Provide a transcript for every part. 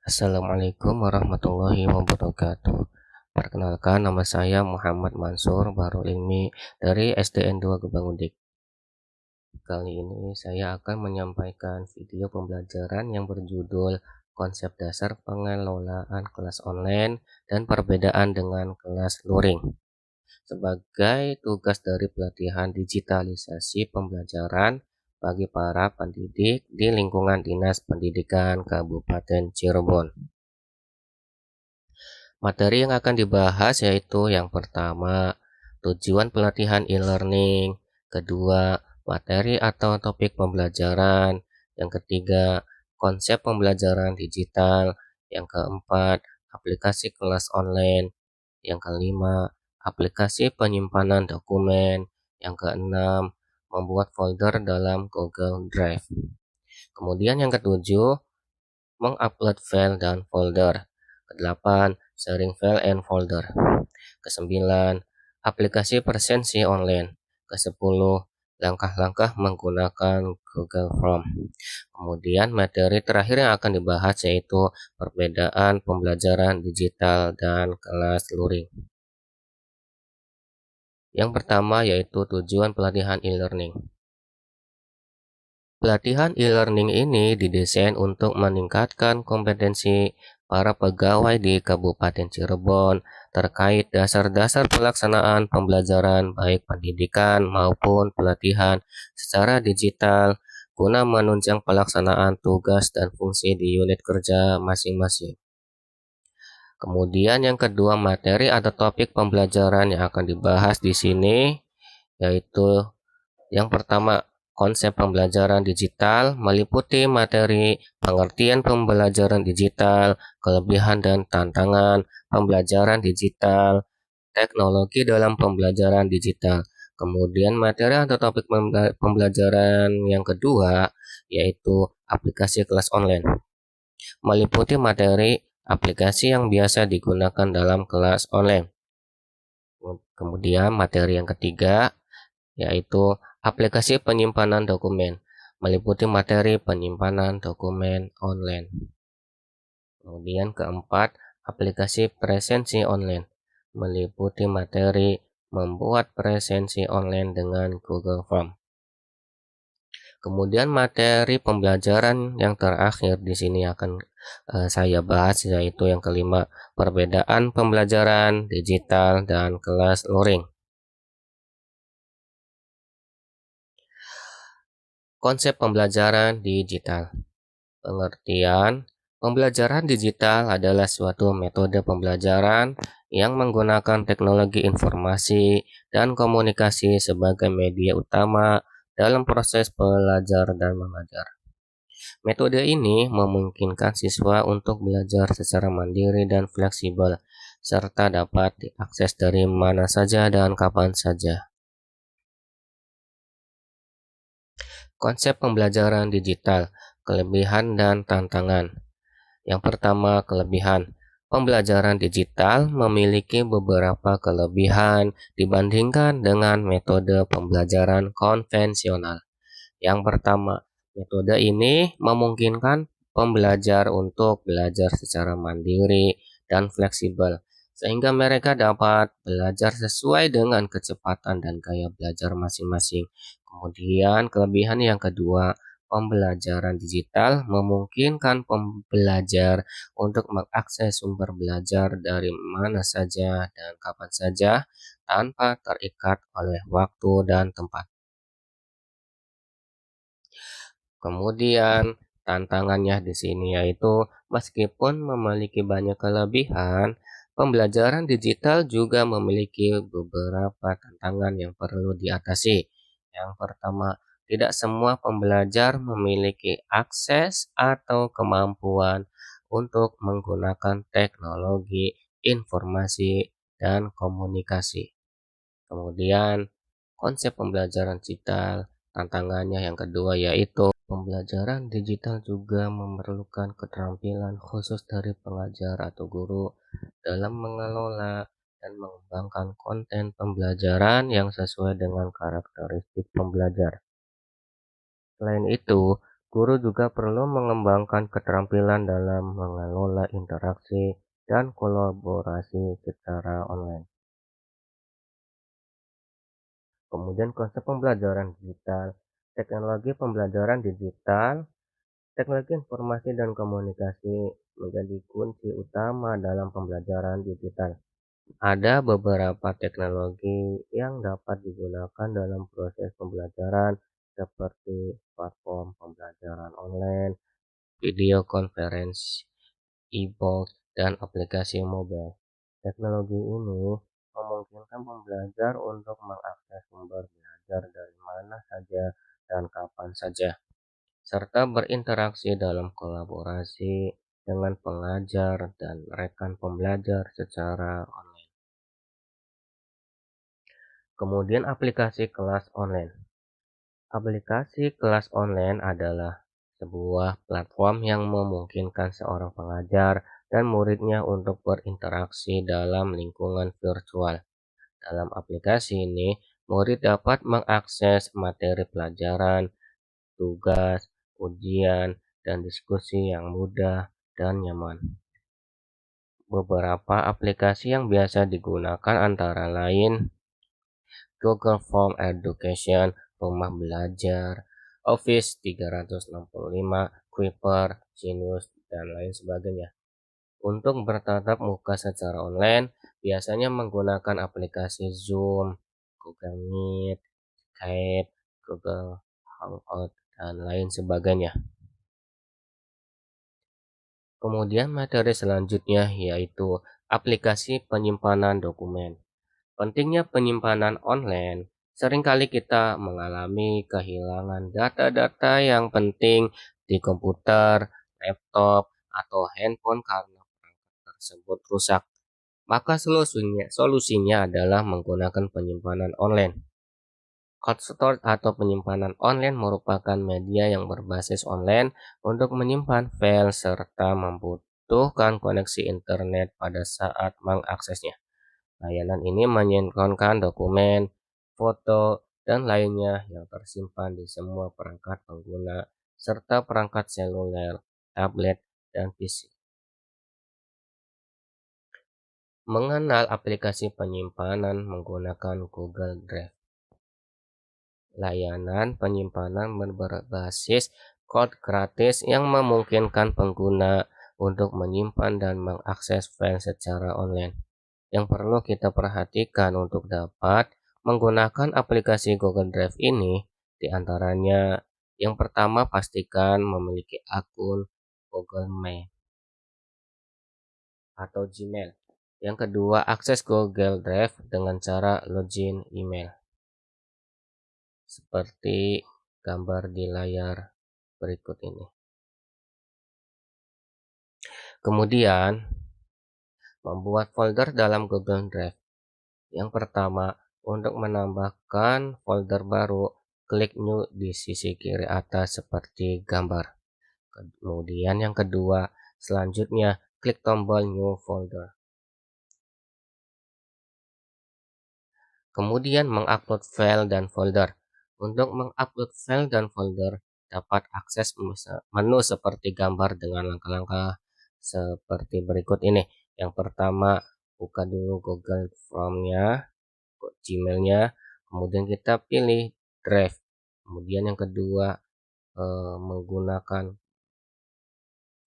Assalamualaikum warahmatullahi wabarakatuh. Perkenalkan, nama saya Muhammad Mansur Bahrul Ilmi dari SDN 2 Gebang Udik. Kali ini saya akan menyampaikan video pembelajaran yang berjudul Konsep Dasar Pengelolaan Kelas Online dan Perbedaan dengan Kelas Luring. Sebagai tugas dari pelatihan digitalisasi pembelajaran bagi para pendidik di lingkungan Dinas Pendidikan Kabupaten Cirebon. Materi yang akan dibahas yaitu yang pertama, tujuan pelatihan e-learning, kedua, materi atau topik pembelajaran, yang ketiga, konsep pembelajaran digital, yang keempat, aplikasi kelas online, yang kelima, aplikasi penyimpanan dokumen, yang keenam, membuat folder dalam Google Drive. Kemudian yang ketujuh, mengupload file dan folder. Kedelapan, sharing file and folder. Kesembilan, aplikasi presensi online. Kesepuluh, langkah-langkah menggunakan Google Form. Kemudian materi terakhir yang akan dibahas yaitu perbedaan pembelajaran digital dan kelas luring. Yang pertama yaitu tujuan pelatihan e-learning. Pelatihan e-learning ini didesain untuk meningkatkan kompetensi para pegawai di Kabupaten Cirebon terkait dasar-dasar pelaksanaan pembelajaran baik pendidikan maupun pelatihan secara digital guna menunjang pelaksanaan tugas dan fungsi di unit kerja masing-masing. Kemudian yang kedua, materi atau topik pembelajaran yang akan dibahas di sini yaitu yang pertama, konsep pembelajaran digital meliputi materi pengertian pembelajaran digital, kelebihan dan tantangan pembelajaran digital, teknologi dalam pembelajaran digital. Kemudian materi atau topik pembelajaran yang kedua yaitu aplikasi kelas online. Meliputi materi aplikasi yang biasa digunakan dalam kelas online. Kemudian materi yang ketiga yaitu aplikasi penyimpanan dokumen, meliputi materi penyimpanan dokumen online. Kemudian keempat, aplikasi presensi online, meliputi materi membuat presensi online dengan Google Form. Kemudian materi pembelajaran yang terakhir di sini akan saya bahas yaitu yang kelima, perbedaan pembelajaran digital dan kelas luring. Konsep pembelajaran digital. Pengertian, pembelajaran digital adalah suatu metode pembelajaran yang menggunakan teknologi informasi dan komunikasi sebagai media utama dalam proses belajar dan mengajar. Metode ini memungkinkan siswa untuk belajar secara mandiri dan fleksibel, serta dapat diakses dari mana saja dan kapan saja. Konsep pembelajaran digital, kelebihan dan tantangan. Yang pertama, kelebihan. Pembelajaran digital memiliki beberapa kelebihan dibandingkan dengan metode pembelajaran konvensional. Yang pertama, metode ini memungkinkan pembelajar untuk belajar secara mandiri dan fleksibel, sehingga mereka dapat belajar sesuai dengan kecepatan dan gaya belajar masing-masing. Kemudian, kelebihan yang kedua, pembelajaran digital memungkinkan pembelajar untuk mengakses sumber belajar dari mana saja dan kapan saja tanpa terikat oleh waktu dan tempat. Kemudian tantangannya di sini yaitu meskipun memiliki banyak kelebihan, pembelajaran digital juga memiliki beberapa tantangan yang perlu diatasi. Yang pertama, tidak semua pembelajar memiliki akses atau kemampuan untuk menggunakan teknologi, informasi, dan komunikasi. Kemudian, konsep pembelajaran digital, tantangannya yang kedua yaitu pembelajaran digital juga memerlukan keterampilan khusus dari pengajar atau guru dalam mengelola dan mengembangkan konten pembelajaran yang sesuai dengan karakteristik pembelajar. Selain itu, Guru juga perlu mengembangkan keterampilan dalam mengelola interaksi dan kolaborasi secara online. Kemudian konsep pembelajaran digital, teknologi informasi dan komunikasi menjadi kunci utama dalam pembelajaran digital. Ada beberapa teknologi yang dapat digunakan dalam proses pembelajaran seperti platform pembelajaran online, video conference, e-book, dan aplikasi mobile. Teknologi ini memungkinkan pembelajar untuk mengakses sumber belajar dari mana saja dan kapan saja, serta berinteraksi dalam kolaborasi dengan pengajar dan rekan pembelajar secara online. Kemudian aplikasi kelas online. Aplikasi kelas online adalah sebuah platform yang memungkinkan seorang pengajar dan muridnya untuk berinteraksi dalam lingkungan virtual. Dalam aplikasi ini, murid dapat mengakses materi pelajaran, tugas, ujian, dan diskusi yang mudah dan nyaman. Beberapa aplikasi yang biasa digunakan antara lain Google Form Education, Rumah Belajar, Office 365, Kuiper, Genius, dan lain sebagainya. Untuk bertatap muka secara online, biasanya menggunakan aplikasi Zoom, Google Meet, Skype, Google Hangout, dan lain sebagainya. Kemudian materi selanjutnya yaitu aplikasi penyimpanan dokumen. Pentingnya penyimpanan online, seringkali kita mengalami kehilangan data-data yang penting di komputer, laptop, atau handphone karena tersebut rusak. Maka solusinya adalah menggunakan penyimpanan online. Cold storage atau penyimpanan online merupakan media yang berbasis online untuk menyimpan file serta membutuhkan koneksi internet pada saat mengaksesnya. Layanan ini menyinkronkan dokumen, foto, dan lainnya yang tersimpan di semua perangkat pengguna, serta perangkat seluler, tablet, dan PC. Mengenal aplikasi penyimpanan menggunakan Google Drive. Layanan penyimpanan berbasis cloud gratis yang memungkinkan pengguna untuk menyimpan dan mengakses file secara online. Yang perlu kita perhatikan untuk dapat menggunakan aplikasi Google Drive ini, diantaranya yang pertama pastikan memiliki akun Google Mail atau Gmail. Yang kedua, akses Google Drive dengan cara login email, seperti gambar di layar berikut ini. Kemudian, membuat folder dalam Google Drive. Yang pertama, untuk menambahkan folder baru, klik New di sisi kiri atas seperti gambar. Kemudian yang kedua, selanjutnya klik tombol New Folder. Kemudian mengupload file dan folder. Untuk mengupload file dan folder, dapat akses menu seperti gambar dengan langkah-langkah seperti berikut ini. Yang pertama, buka dulu Google Form-nya, Gmail-nya, kemudian kita pilih Drive. Kemudian yang kedua, menggunakan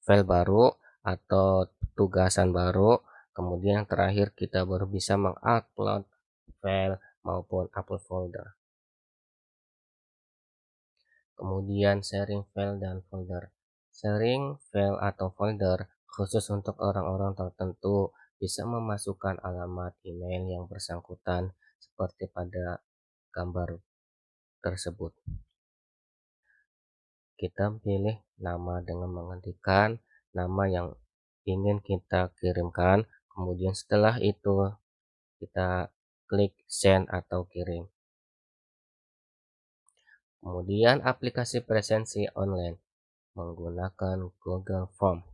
file baru atau tugasan baru. Kemudian yang terakhir kita baru bisa mengupload file maupun upload folder. Kemudian sharing file dan folder. Sharing file atau folder khusus untuk orang-orang tertentu bisa memasukkan alamat email yang bersangkutan seperti pada gambar tersebut. Kita pilih nama dengan mengetikkan nama yang ingin kita kirimkan, kemudian setelah itu kita klik send atau kirim. Kemudian aplikasi presensi online menggunakan Google Form.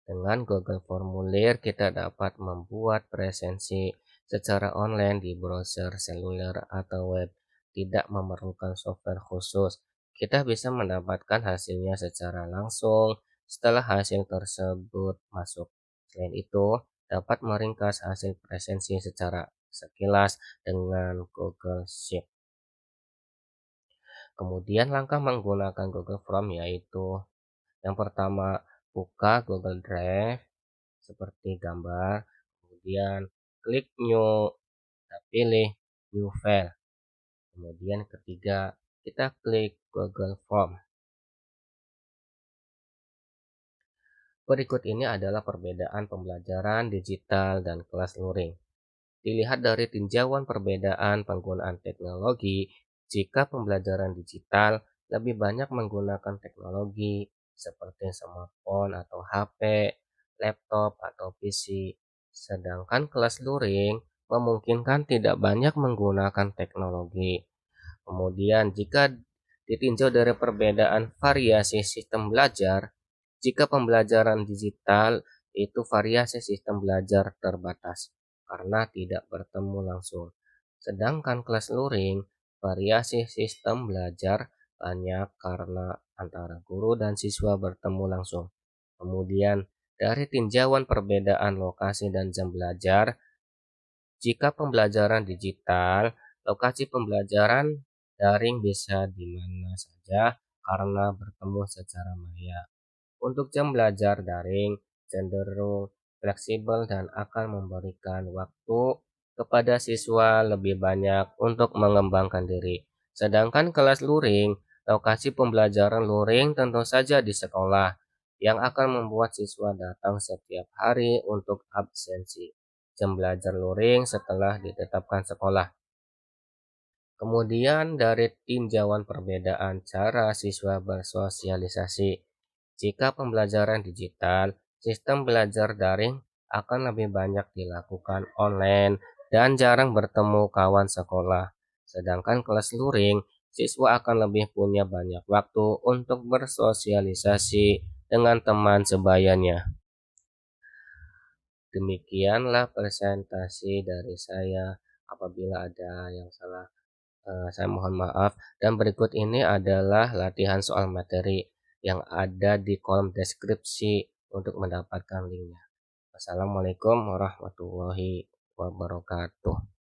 Dengan Google Formulir kita dapat membuat presensi secara online di browser seluler atau web, tidak memerlukan software khusus. Kita bisa mendapatkan hasilnya secara langsung setelah hasil tersebut masuk. Selain itu, dapat meringkas hasil presensi secara sekilas dengan Google Sheet. Kemudian langkah menggunakan Google Form yaitu yang pertama, buka Google Drive seperti gambar, kemudian klik New, kita pilih New File. Kemudian ketiga, kita klik Google Form. Berikut ini adalah perbedaan pembelajaran digital dan kelas luring. Dilihat dari tinjauan perbedaan penggunaan teknologi, jika pembelajaran digital lebih banyak menggunakan teknologi seperti smartphone atau HP, laptop atau PC, sedangkan kelas luring memungkinkan tidak banyak menggunakan teknologi. Kemudian, jika ditinjau dari perbedaan variasi sistem belajar, jika pembelajaran digital itu variasi sistem belajar terbatas karena tidak bertemu langsung. Sedangkan kelas luring, variasi sistem belajar banyak karena antara guru dan siswa bertemu langsung. Kemudian, dari tinjauan perbedaan lokasi dan jam belajar, jika pembelajaran digital, lokasi pembelajaran daring bisa di mana saja karena bertemu secara maya. Untuk jam belajar daring cenderung fleksibel dan akan memberikan waktu kepada siswa lebih banyak untuk mengembangkan diri. Sedangkan kelas luring, lokasi pembelajaran luring tentu saja di sekolah, yang akan membuat siswa datang setiap hari untuk absensi. Jam belajar luring setelah ditetapkan sekolah. Kemudian dari tinjauan perbedaan cara siswa bersosialisasi. Jika pembelajaran digital, sistem belajar daring akan lebih banyak dilakukan online dan jarang bertemu kawan sekolah. Sedangkan kelas luring, siswa akan lebih punya banyak waktu untuk bersosialisasi dengan teman sebayanya. Demikianlah presentasi dari saya. Apabila ada yang salah, saya mohon maaf. Dan berikut ini adalah latihan soal materi yang ada di kolom deskripsi untuk mendapatkan linknya. Wassalamualaikum warahmatullahi wabarakatuh.